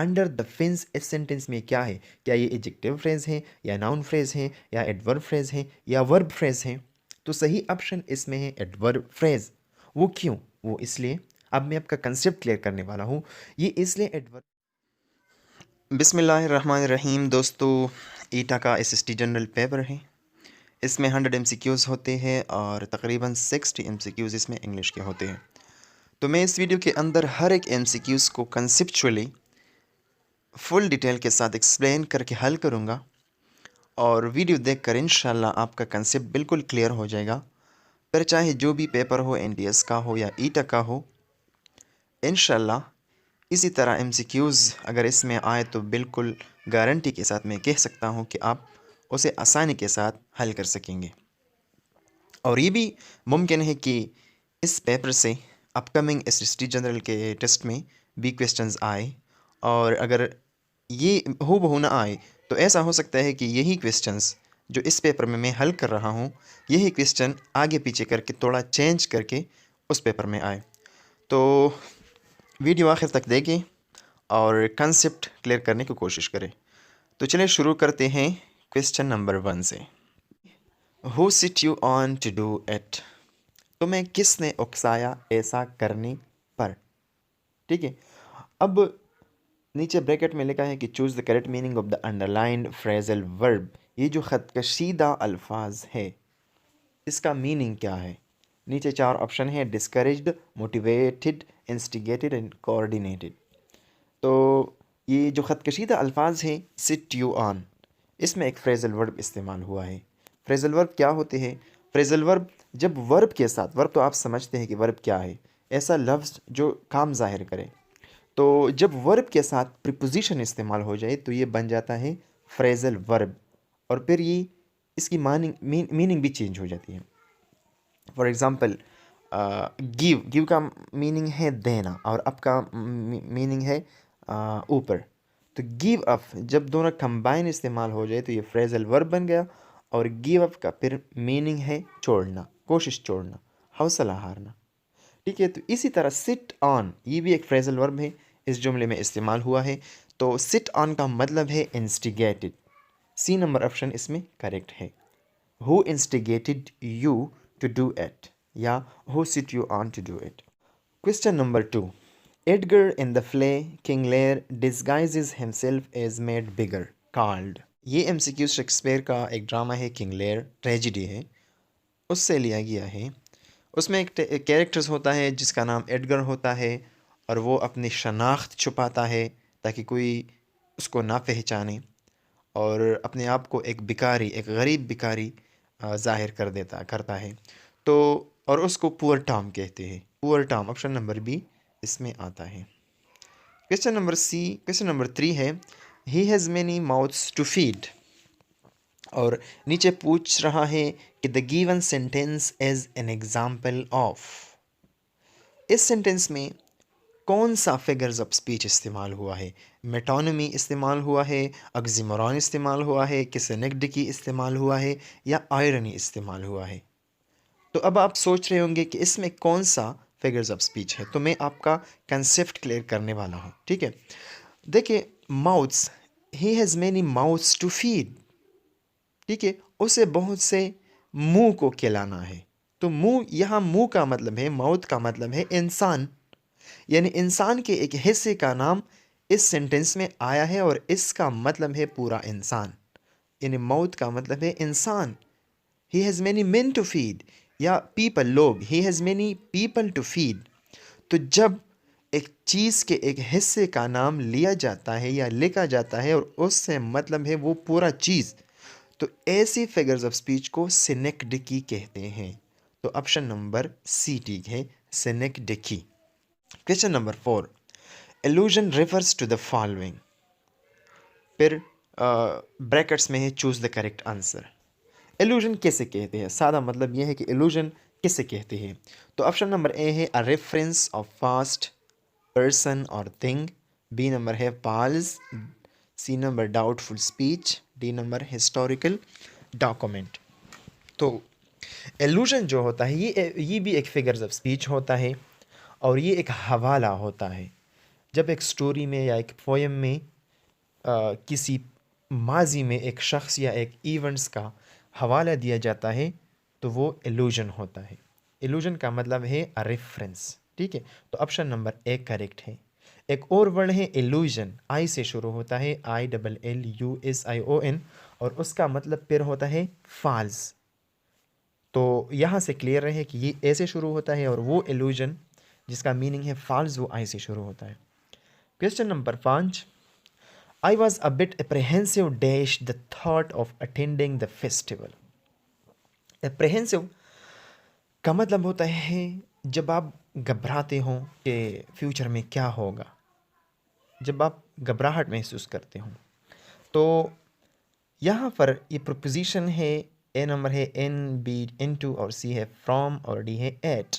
Under the fins इस sentence में क्या है? क्या ये एडजेक्टिव फ्रेज है या नाउन फ्रेज है या एडवर्ब फ्रेज है या वर्ब फ्रेज है? तो सही ऑप्शन इसमें है एडवर्ब फ्रेज। वो क्यों? वो इसलिए, अब मैं आपका कंसेप्ट क्लियर करने वाला हूँ। ये इसलिए एडवर्ब बिस्मिल्लाहिर्रहमानिर्रहीम दोस्तों, ईटा का एसएसटी जनरल पेपर है। इसमें 100 एमसीक्यूज़ होते हैं और तकरीबन 60 एमसीक्यूज़ इसमें इंग्लिश के होते हैं। तो मैं इस वीडियो के अंदर हर एक एमसीक्यूज़ को कंसेप्चुअली फुल डिटेल के साथ एक्सप्लेन करके हल करूँगा और वीडियो देखकर इंशाल्लाह आपका कंसेप्ट बिल्कुल क्लियर हो जाएगा। फिर चाहे जो भी पेपर हो, एनडीएस का हो या ईटा का हो, इंशाल्लाह इसी तरह एमसीक्यूज़ अगर इसमें आए तो बिल्कुल गारंटी के साथ मैं कह सकता हूँ कि आप उसे आसानी के साथ हल कर सकेंगे। और ये भी मुमकिन है कि इस पेपर से अपकमिंग एसएसटी जनरल के टेस्ट में भी क्वेश्चंस आए, और अगर ये हूबहू ना आए तो ऐसा हो सकता है कि यही क्वेश्चंस जो इस पेपर में मैं हल कर रहा हूँ, यही क्वेश्चन आगे पीछे करके थोड़ा चेंज करके उस पेपर में आए। तो वीडियो आखिर तक देखें और कंसेप्ट क्लियर करने की कोशिश करें। तो चलिए शुरू करते हैं क्वेश्चन नंबर 1 से। Who sit you on to do it? तुम्हें किसने उकसाया ऐसा करने पर? ठीक है। अब नीचे ब्रैकेट में लिखा है कि choose the correct meaning of the underlined phrasal verb. ये जो खतकशीदा अल्फाज है, इसका मीनिंग क्या है? नीचे 4 ऑप्शन है: discouraged, motivated, instigated and coordinated. तो ये जो खतकशीदा अल्फाज है सिट यू ऑन, इसमें एक फ्रेजल वर्ब इस्तेमाल हुआ है। फ्रेजल वर्ब क्या होते हैं? फ्रेजल वर्ब जब वर्ब के साथ, वर्ब तो आप समझते हैं कि वर्ब क्या है, ऐसा लफ्ज़ जो काम जाहिर करे। तो जब वर्ब के साथ प्रीपोजिशन इस्तेमाल हो जाए तो ये बन जाता है फ्रेजल वर्ब, और फिर ये इसकी मीनिंग भी चेंज हो जाती है। फॉर एग्ज़ाम्पल, गिव, गिव का मीनिंग है देना और अप का मीनिंग है ऊपर। तो गिव अप जब दोनों कंबाइन इस्तेमाल हो जाए तो ये फ्रेजल वर्ब बन गया, और गिव अप का फिर मीनिंग है छोड़ना, कोशिश छोड़ना, हौसला हारना। ठीक है। तो इसी तरह सिट ऑन, ये भी एक फ्रेजल वर्ब है, इस जुमले में इस्तेमाल हुआ है। तो सिट ऑन का मतलब है इंस्टिगेटेड। सी नंबर ऑप्शन इसमें करेक्ट है। Who instigated you to do it, या who sit you on to do it. Question number 2। Edgar in the play King Lear disguises himself as mad beggar called. ये MCQ Shakespeare का एक drama है, King Lear tragedy है, उससे लिया गया है। उसमें एक कैरेक्टर्स होता है जिसका नाम एडगर होता है, और वो अपनी शनाख्त छुपाता है ताकि कोई उसको ना पहचाने, और अपने आप को एक भिखारी, एक गरीब भिखारी ज़ाहिर कर देता करता है। तो और उसको पुअर टॉम कहते हैं। Poor Tom option number B इसमें आता है। क्वेश्चन नंबर 3 है, he has many mouths to feed. और नीचे पूछ रहा है कि the given sentence is an example of. इस सेंटेंस में कौन सा फिगर्स ऑफ स्पीच इस्तेमाल हुआ है? मेटोनमी इस्तेमाल हुआ है, ऑक्सीमोरॉन इस्तेमाल हुआ है, किसेनेक्डिकी इस्तेमाल हुआ है, या आयरनी इस्तेमाल हुआ है? तो अब आप सोच रहे होंगे कि इसमें कौन सा फिगर्स ऑफ स्पीच है, तो मैं आपका कंसेप्ट क्लियर करने वाला हूँ। ठीक है। देखिए, mouths, he has many mouths to feed. ठीक है, उसे बहुत से मुंह को खिलाना है। तो मुंह, यहाँ मुंह का मतलब है, माउथ का मतलब है इंसान, यानी इंसान के एक हिस्से का नाम इस सेंटेंस में आया है, और इसका मतलब है पूरा इंसान। यानी माउथ का मतलब है इंसान। He has many men to feed, या पीपल, लोग। He has many people to feed. तो जब एक चीज़ के एक हिस्से का नाम लिया जाता है या लिखा जाता है और उससे मतलब है वो पूरा चीज़, तो ऐसी फिगर्स ऑफ स्पीच को सिनेक्डिकी कहते हैं। तो ऑप्शन नंबर सी ठीक है, synecdoche. Question number 4। Allusion refers to the following. फिर ब्रैकेट्स में है choose the correct answer. Allusion किसे कहते हैं? सादा मतलब यह है कि एलूजन किसे कहते हैं। तो ऑप्शन नंबर ए है a reference of past person और थिंग। बी नंबर है pals. C number doubtful speech. D number historical document. तो एलूजन जो होता है, ये भी एक फिगर्स ऑफ स्पीच होता है, और ये एक हवाला होता है। जब एक स्टोरी में या एक पोएम में किसी माजी में एक शख्स या एक इवेंट्स का हवाला दिया जाता है तो वो इल्यूजन होता है। इल्यूजन का मतलब है अ रेफरेंस। ठीक है, तो ऑप्शन नंबर ए करेक्ट है। एक और वर्ड है इल्यूजन, आई से शुरू होता है, ILLUSION, और उसका मतलब फिर होता है फाल्स। तो यहाँ से क्लियर रहे कि ये ए से शुरू होता है और वो इल्यूजन जिसका मीनिंग है फाल्स वो आई से शुरू होता है। Question number 5, I was a bit apprehensive dash the thought of attending the festival. Apprehensive का मतलब होता है जब आप घबराते हो कि फ्यूचर में क्या होगा, जब आप घबराहट महसूस करते हो। तो यहाँ पर ये प्रोपोजिशन है, ए नंबर है एन, बी इनटू, और सी है फ्रॉम, और डी है एट।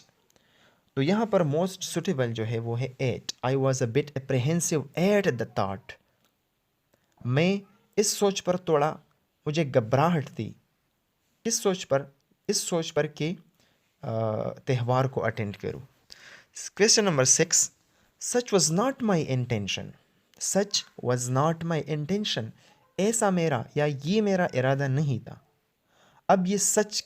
तो यहाँ पर मोस्ट सुटेबल जो है वो है at. I was a bit apprehensive at the thought, मैं इस सोच पर थोड़ा, मुझे घबराहट थी। किस सोच पर? इस सोच पर कि त्यौहार को अटेंड करूँ। Question number 6, such was not my intention. Such was not my intention, ऐसा मेरा या ये मेरा इरादा नहीं था। अब ये सच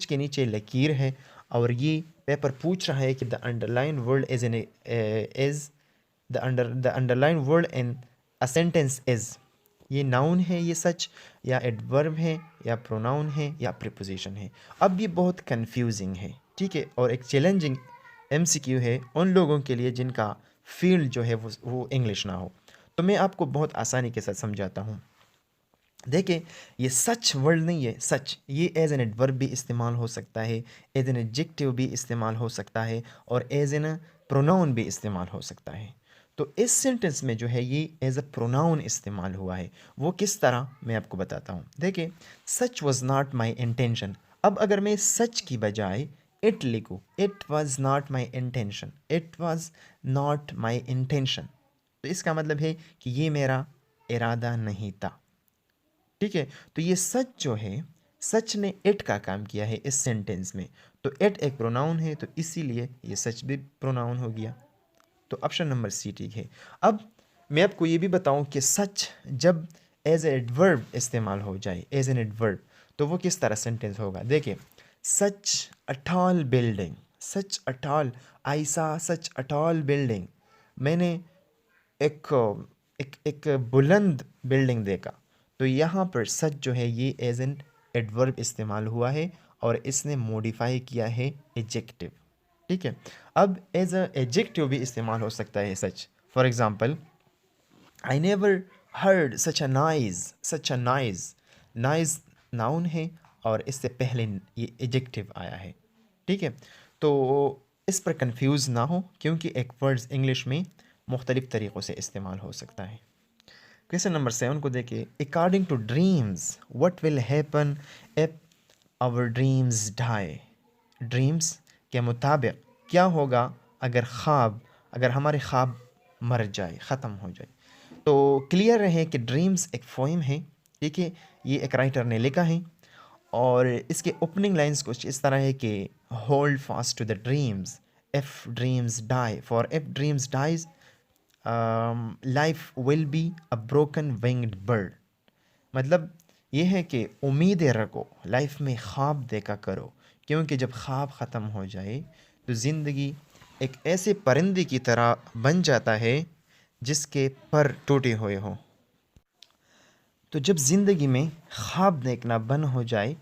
के नीचे लकीर है और ये पेपर पूछ रहा है कि the underline word the underline word in a sentence is, ये नाउन है ये सच, या एडवर्ब है, या प्रोनाउन है, या प्रीपोजिशन है। अब ये बहुत कंफ्यूजिंग है, ठीक है, और एक चैलेंजिंग MCQ है उन लोगों के लिए जिनका फील्ड जो है वो इंग्लिश ना हो। तो मैं आपको बहुत आसानी के साथ समझाता हूँ। देखिए, ये सच वर्ड नहीं है, सच ये एज एन एडवर्ब भी इस्तेमाल हो सकता है, एज एन एडजेक्टिव भी इस्तेमाल हो सकता है, और एज एन प्रोनाउन भी इस्तेमाल हो सकता है। तो इस सेंटेंस में जो है ये एज अ प्रोनाउन इस्तेमाल हुआ है। वो किस तरह, मैं आपको बताता हूँ। देखिए, सच वॉज नॉट माई इंटेंशन। अब अगर मैं सच की बजाय इट लिखूँ, it was not my intention, it was not my intention, तो इसका मतलब है कि ये मेरा इरादा नहीं था। ठीक है, तो ये सच जो है, सच ने इट का काम किया है इस सेंटेंस में। तो इट एक प्रोनाउन है, तो इसीलिए ये सच भी प्रोनाउन हो गया। तो ऑप्शन नंबर सी ठीक है। अब मैं आपको ये भी बताऊं कि सच जब एज ए एडवर्ब इस्तेमाल हो जाए, एज एन एडवर्ब, तो वो किस तरह सेंटेंस होगा। देखिए, such a tall building, such a tall, I saw such a tall building, मैंने एक एक एक बुलंद बिल्डिंग देखा। तो यहाँ पर सच जो है ये एज एन एडवर्ब इस्तेमाल हुआ है और इसने मॉडिफाई किया है एडजेक्टिव। ठीक है, अब एज अ एडजेक्टिव भी इस्तेमाल हो सकता है such. For example, I never heard such a noise, such a noise, noise noun है और इससे पहले ये एडजेक्टिव आया है। ठीक है, तो इस पर कंफ्यूज ना हो क्योंकि एक वर्ड्स इंग्लिश में मुख्तलिफ तरीक़ों से इस्तेमाल हो सकता है। क्वेश्चन नंबर 7 को देखिए, according to dreams what will happen if our dreams die. Dreams के मुताबिक क्या होगा अगर हमारे ख्वाब मर जाए, ख़त्म हो जाए। तो क्लियर रहे कि ड्रीम्स एक पोएम है, ठीक है, ये एक राइटर ने लिखा है और इसके ओपनिंग लाइंस कुछ इस तरह है कि hold fast to the dreams if dreams die, for if dreams dies life will be a broken winged bird. मतलब ये है कि उम्मीदें रखो, लाइफ में ख्वाब देखा करो, क्योंकि जब ख्वाब ख़त्म हो जाए तो ज़िंदगी एक ऐसे परिंदे की तरह बन जाता है जिसके पर टूटे हुए हों। तो जब ज़िंदगी में ख्वाब देखना बंद हो जाए,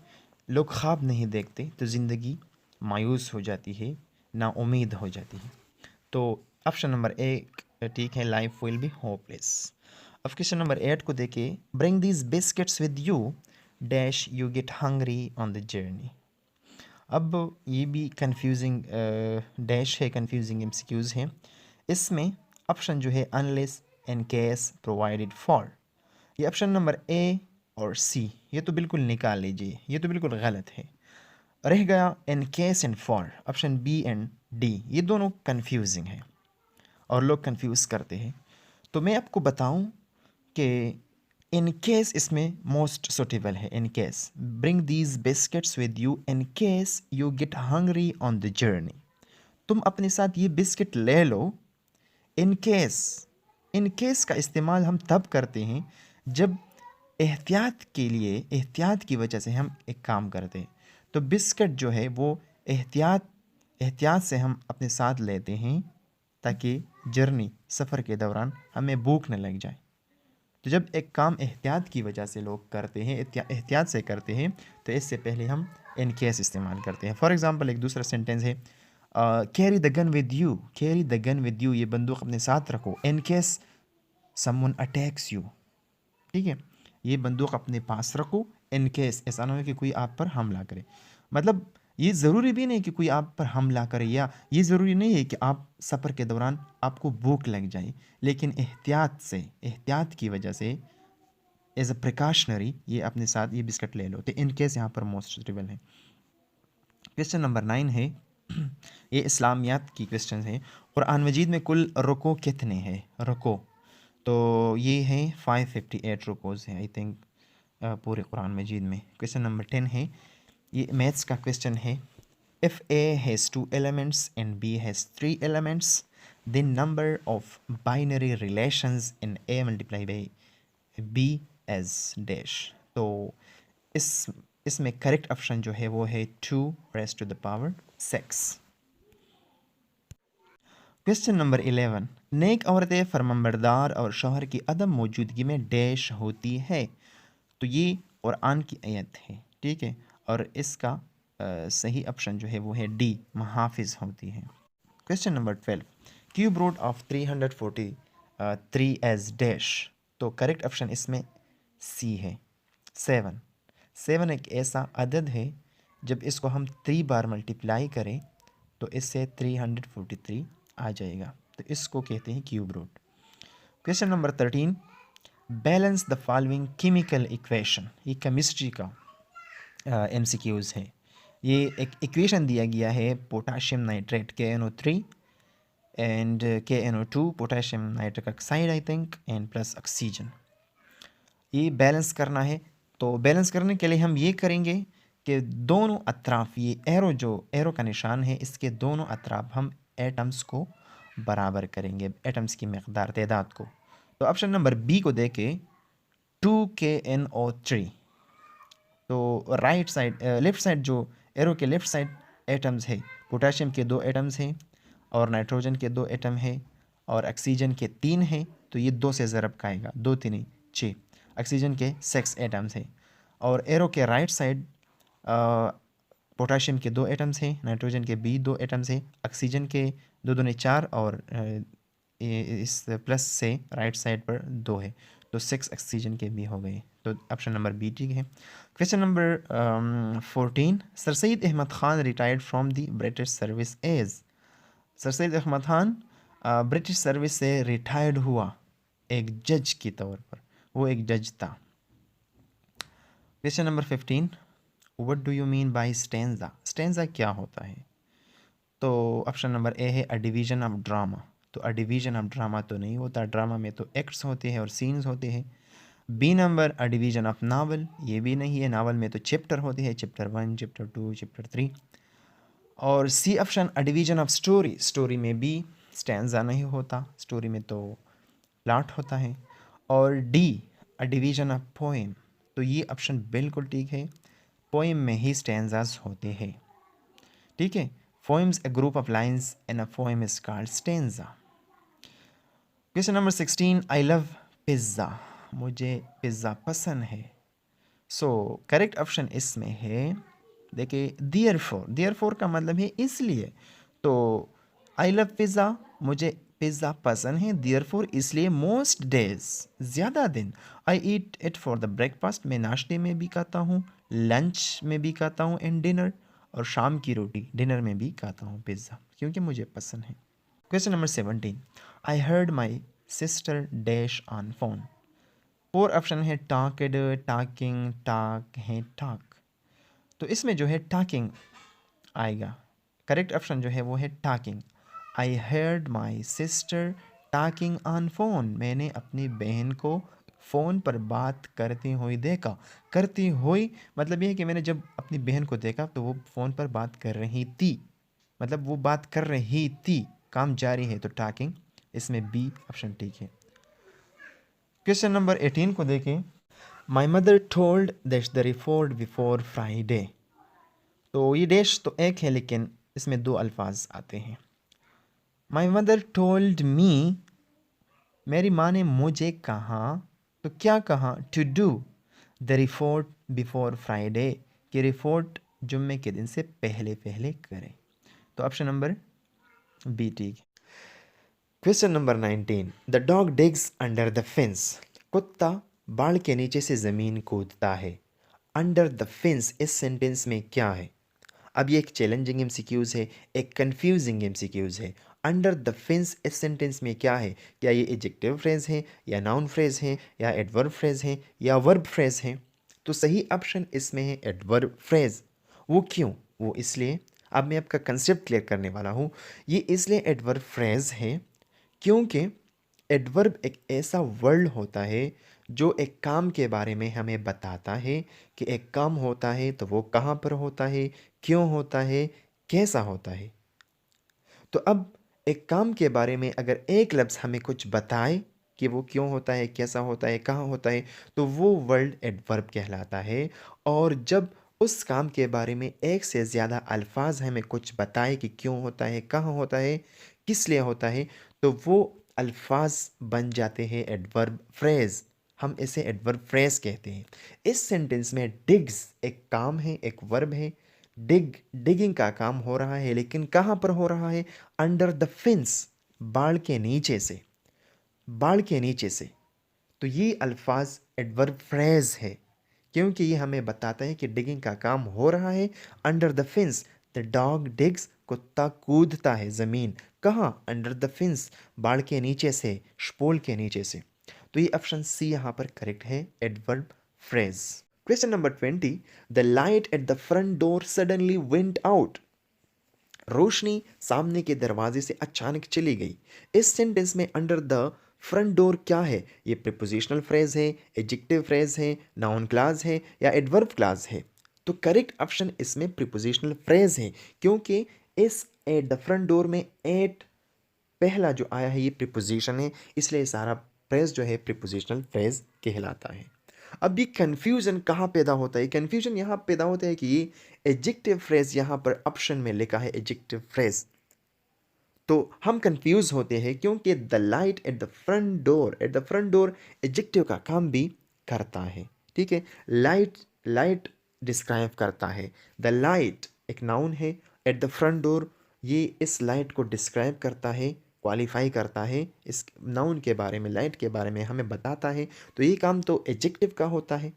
लोग ख्वाब नहीं देखते, तो ज़िंदगी मायूस हो जाती है, ना उम्मीद हो जाती है। तो ऑप्शन नंबर एक ठीक है, लाइफ विल बी होपलेस। अब क्वेश्चन नंबर 8 को देखिए, bring these biscuits with you dash you get hungry on the journey. अब ये भी कंफ्यूजिंग डैश है, कंफ्यूजिंग MCQs हैं। इसमें ऑप्शन जो है unless, in case, provided for, ये ऑप्शन नंबर ए और सी ये तो बिल्कुल निकाल लीजिए, ये तो बिल्कुल गलत है। रह गया in case and for, option B and D, ये दोनों कंफ्यूजिंग है और लोग कंफ्यूज करते हैं। तो मैं आपको बताऊं कि इन केस इसमें मोस्ट सुटेबल है। In case, bring these biscuits with you in case you get hungry on the journey, तुम अपने साथ ये बिस्किट ले लो इन केस का इस्तेमाल हम तब करते हैं जब एहतियात की वजह से हम एक काम करते हैं। तो बिस्किट जो है वो एहतियात से हम अपने साथ लेते हैं ताकि सफ़र के दौरान हमें भूख न लग जाए। तो जब एक काम एहतियात की वजह से लोग करते हैं, एहतियात से करते हैं, तो इससे पहले हम इन केस इस्तेमाल करते हैं। फॉर एग्ज़ाम्पल एक दूसरा सेंटेंस है, carry the gun with you, carry the gun with you, ये बंदूक अपने साथ रखो, in case someone attacks you. ठीक है, ये बंदूक अपने पास रखो इन केस ऐसा ना हो कि कोई आप पर हमला करे। मतलब ये ज़रूरी भी नहीं कि कोई आप पर हमला करे, या ये ज़रूरी नहीं है कि आप सफ़र के दौरान आपको भूख लग जाए, लेकिन एहतियात की वजह से एज अ प्रिकॉशनरी ये अपने साथ ये बिस्किट ले लो। तो इन केस यहाँ पर मोस्ट सूटेबल है। क्वेश्चन नंबर 9 है ये इस्लामियात की क्वेश्चन है। कुरान मजीद में कुल रुको कितने हैं? रुको तो ये हैं 558 रुकोज़ हैं आई थिंक पूरे कुरान मजीद में। क्वेश्चन नंबर 10 है, ये मैथ्स का क्वेश्चन है। If A has 2 elements and B has 3 elements, the number of binary relations in A multiplied by B as dash। तो इसमें करेक्ट ऑप्शन जो है वो है 2 raised to the power 6। Question number 11, नेक औरतें फरमाबरदार और शौहर की अदम मौजूदगी में डैश होती है। तो ये कुरान की आयत है, ठीक है, और इसका सही ऑप्शन जो है वो है डी, मुहाफिज होती है। Question number 12, cube root of 343 as dash. तो करेक्ट ऑप्शन इसमें सी है, 7। 7 एक ऐसा अदद है जब इसको हम 3 बार मल्टीप्लाई करें तो इससे 343 आ जाएगा, तो इसको कहते हैं cube root. Question number 13, balance the following chemical equation. ये केमिस्ट्री का MCQs है। ये एक इक्वेशन दिया गया है, potassium nitrate KNO3 and KNO2 potassium nitric oxide I think and plus oxygen. ये बैलेंस करना है। तो बैलेंस करने के लिए हम ये करेंगे कि दोनों अतराफ, ये एरो का निशान है, इसके दोनों अतराफ हम एटम्स को बराबर करेंगे, एटम्स की मकदार तादाद को। तो ऑप्शन नंबर बी को देके 2KNO3, तो राइट साइड लेफ़्ट साइड जो एरो के लेफ़्ट साइड एटम्स है, पोटाशियम के 2 एटम्स हैं और नाइट्रोजन के 2 एटम है और ऑक्सीजन के 3 हैं। तो ये 2 से ज़रब खाएगा, 2 3 6, ऑक्सीजन के 6 एटम्स हैं। और एरो के राइट साइड पोटाशियम के 2 एटम्स हैं, नाइट्रोजन के भी 2 एटम्स हैं, ऑक्सीजन के 2 दूनी 4 और इस प्लस से राइट साइड पर 2 है, तो 6 ऑक्सीजन के भी हो गए। तो ऑप्शन नंबर बी ठीक है। Question number 14, sir Syed Ahmad Khan retired from the British service as. Sir Syed Ahmad Khan British service से रिटायर्ड हुआ एक जज के तौर पर, वो एक जज था। Question number 15, what do you mean by stanza. Stanza क्या होता है? तो ऑप्शन नंबर ए है अ डिवीज़न ऑफ ड्रामा। तो अ डिवीज़न ऑफ ड्रामा तो नहीं होता, ड्रामा में तो एक्ट्स होते हैं और सीन्स होते हैं। B number a division of novel, ये भी नहीं है, नावल में तो चैप्टर होते हैं, चैप्टर 1, चैप्टर 2, चैप्टर 3। और C option a division of story, story में भी स्टैंजा नहीं होता, स्टोरी में तो प्लॉट होता है। और D a division of poem, तो ये ऑप्शन बिल्कुल ठीक है, पोएम में ही स्टैंजास होते हैं, ठीक है। Poems a group of lines in a poem is called stanza. Question number 16, I love pizza, मुझे पिज़्ज़ा पसंद है। सो करेक्ट ऑप्शन इसमें है, देखिए देयरफॉर का मतलब है इसलिए। तो आई लव पिज़्ज़ा, मुझे पिज़्ज़ा पसंद है, देयरफॉर इसलिए, मोस्ट डेज ज़्यादा दिन, I eat it for the breakfast, मैं नाश्ते में भी खाता हूँ, लंच में भी खाता हूँ, एंड डिनर, और शाम की रोटी डिनर में भी खाता हूँ पिज़्ज़ा, क्योंकि मुझे पसंद है। Question number 17, I heard my sister dash on phone. 4 option है, टॉकड, टॉकिंग, टॉक है, टॉक। तो इसमें जो है टॉकिंग आएगा, करेक्ट ऑप्शन जो है वो है talking. I heard my sister talking on phone, मैंने अपनी बहन को फ़ोन पर बात करती हुई देखा। करती हुई मतलब ये है कि मैंने जब अपनी बहन को देखा तो वो फ़ोन पर बात कर रही थी, मतलब वो बात कर रही थी, काम जारी है, तो टॉकिंग इसमें बी ऑप्शन ठीक है। क्वेश्चन नंबर 18 को देखें। My mother told that the report before Friday. तो ये डैश तो एक है लेकिन इसमें दो अल्फाज आते हैं। माई मदर टोल्ड मी, मेरी माँ ने मुझे कहा, तो क्या कहा? To do the report before Friday, कि रिपोर्ट जुम्मे के दिन से पहले पहले करें। तो ऑप्शन नंबर बी ठीक है। Question number 19। The dog digs under the fence. कुत्ता बाड़ के नीचे से ज़मीन कूदता है। अंडर द फेंस इस सेंटेंस में क्या है? अब ये एक चैलेंजिंग एमसीक्यूज़ है, एक कंफ्यूजिंग एमसीक्यूज़ है। अंडर द फेंस इस सेंटेंस में क्या है? क्या ये एडजेक्टिव फ्रेज है, या नाउन फ्रेज है, या एडवर्ब फ्रेज है, या वर्ब फ्रेज है? तो सही ऑप्शन इसमें है एडवर्ब फ्रेज। वो क्यों? वो इसलिए, अब मैं आपका कंसेप्ट क्लियर करने वाला हूँ। ये इसलिए एडवर्ब फ्रेज है क्योंकि एडवर्ब एक ऐसा वर्ड होता है जो एक काम के बारे में हमें बताता है कि एक काम होता है तो वो कहाँ पर होता है, क्यों होता है, कैसा होता है। तो अब एक काम के बारे में अगर एक लफ्ज़ हमें कुछ बताए कि वो क्यों होता है, कैसा होता है, कहाँ होता है, तो वो वर्ड एडवर्ब कहलाता है। और जब उस काम के बारे में एक से ज़्यादा अल्फाज हमें कुछ बताए कि क्यों होता है, कहाँ होता है, किस लिए होता है, तो वो अल्फाज बन जाते हैं एडवर्ब फ्रेज। हम इसे एडवर्ब फ्रेज कहते हैं। इस सेंटेंस में डिग्स एक काम है, एक वर्ब है। डिगिंग का काम हो रहा है, लेकिन कहाँ पर हो रहा है? अंडर द फिंस, बाढ़ के नीचे से, बाढ़ के नीचे से। तो ये अल्फाज एडवर्ब फ्रेज है क्योंकि ये हमें बताता है कि डिगिंग का काम हो रहा है। Under the fins the dog digs, कुत्ता कूदता है ज़मीन। कहाँ? अंडर द फिंस, बाढ़ के नीचे से, स्पोल के नीचे से। तो ये ऑप्शन सी यहाँ पर करेक्ट है, adverb phrase. Question number 20। The light at the front door suddenly went out. रोशनी सामने के दरवाजे से अचानक चली गई। इस सेंटेंस में अंडर द फ्रंट डोर क्या है? ये प्रीपोजिशनल फ्रेज है, एडजेक्टिव फ्रेज है, नाउन क्लास है, या एडवर्ब क्लास है? तो करेक्ट ऑप्शन इसमें प्रीपोजिशनल फ्रेज है क्योंकि इस एट द फ्रंट डोर में एट पहला जो आया है ये प्रीपोजिशन है, इसलिए सारा फ्रेज जो है प्रीपोजिशनल फ्रेज कहलाता है। अब ये कन्फ्यूजन कहाँ पैदा होता है? कन्फ्यूजन यहाँ पैदा होता है कि ये एडजेक्टिव फ्रेज यहाँ पर ऑप्शन में लिखा है एडजेक्टिव फ्रेज, तो हम कंफ्यूज होते हैं क्योंकि the light at the front door, eight the front door adjective का काम भी करता है। ठीक है, लाइट, लाइट डिस्क्राइब करता है। द लाइट एक नाउन है, एट द फ्रंट डोर ये इस लाइट को डिस्क्राइब करता है, क्वालिफाई करता है, इस नाउन के बारे में, लाइट के बारे में हमें बताता है। तो ये काम तो एडजेक्टिव का होता है।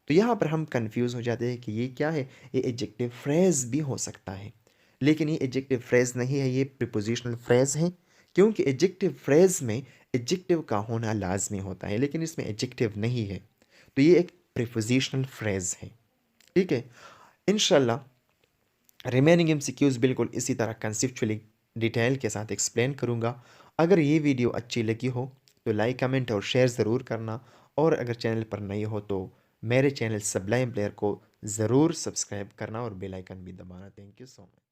तो यहाँ पर हम कंफ्यूज हो जाते हैं कि ये क्या है? ये एडजेक्टिव फ्रेज भी हो सकता है, लेकिन ये एडजेक्टिव फ्रेज नहीं है, ये प्रीपोजिशनल फ्रेज है क्योंकि एडजेक्टिव फ्रेज में एडजेक्टिव का होना लाजमी होता है, लेकिन इसमें एडजेक्टिव नहीं है। तो ये एक प्रीपोजिशनल फ्रेज है। ठीक है, इंशाल्लाह रिमेनिंग एमसीक्यूज बिल्कुल इसी तरह कंसेप्चुअली डिटेल के साथ एक्सप्लेन करूँगा। अगर ये वीडियो अच्छी लगी हो तो लाइक, कमेंट और शेयर ज़रूर करना, और अगर चैनल पर नए हो तो मेरे चैनल सबलाइम प्लेयर को ज़रूर सब्सक्राइब करना और बेल आइकन भी दबाना। Thank you so much.